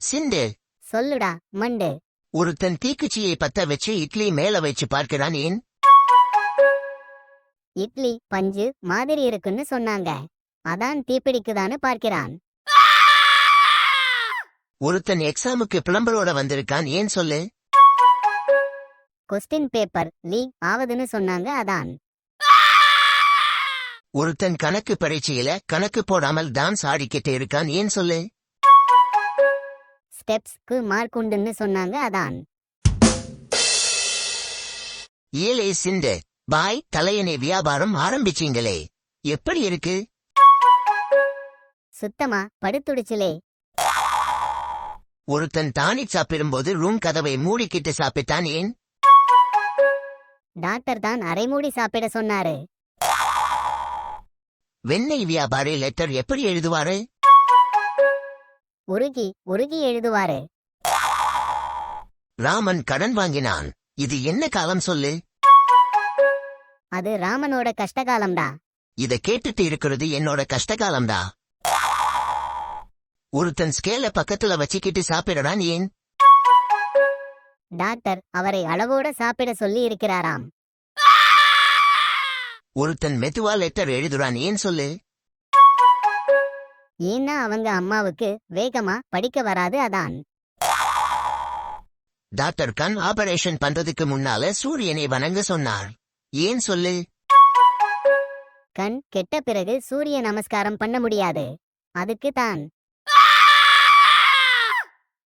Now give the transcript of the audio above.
சிண்டு. சொல்லுடா மண்டு. ஒருத்தன் தீக்குச்சியை பத்த வச்சு இட்லி மேல வச்சு பார்க்கிறான். ஏன்? இட்லி பஞ்சு மாதிரி இருக்குன்னு சொன்னாங்க, அதான் தீப்பிடிக்குதான்னு பார்க்கிறான். ஒருத்தன் எக்ஸாமுக்கு பிளம்பரோட வந்திருக்கான். ஏன் சொல்லு? கொஸ்டின் பேப்பர் லீக் ஆவதுன்னு சொன்னாங்க, அதான். ஒருத்தன் கணக்கு பரீட்சையில கணக்கு போடாமல் டான்ஸ் ஆடிக்கிட்டு இருக்கான். ஏன் சொல்லு? ஸ்டெப்ஸ்க்கு மார்க் உண்டுன்னு சொன்னாங்க, அதான். ஏலே சிண்டு, பாய் தலையணை வியாபாரம் ஆரம்பிச்சீங்களே, எப்படி இருக்கு? சுத்தமா படுத்துடுச்சுலே. ஒருத்தன் டானிக் சாப்பிடும்போது ரூம் கதவை மூடிக்கிட்டு சாப்பிட்டான். ஏன்? டாக்டர் தான் அரைமூடி சாப்பிட சொன்னாரு. வெண்ணெய் வியாபாரி லெட்டர் எப்படி எழுதுவாரு? உருகி உருகி எழுதுவாரு. ராமன் கடன் வாங்கினான். இது என்ன காலம் சொல்லு? அது ராமனோட கஷ்டகாலம்டா. இத கேட்டுட்டு இருக்கிறது என்னோட கஷ்டகாலம்டா. ஒருத்தன் ஸ்கேல பக்கத்துல வச்சுக்கிட்டு சாப்பிடுறான். ஏன்? டாக்டர் அவரை அளவோட சாப்பிட சொல்லி இருக்கிறாராம். ஒருத்தன் மெதுவா லெட்டர் எழுதுறான். ஏன் சொல்லு? ஏன்னா அவங்க அம்மாவுக்கு வேகமா படிக்க வராது, அதான். டாக்டர் கண் ஆபரேஷன் பண்றதுக்கு முன்னால சூரியனை வணங்க சொன்னார். ஏன் சொல்லு? கண் கெட்ட பிறகு சூரிய நமஸ்காரம் பண்ண முடியாது, அதுக்கு தான்.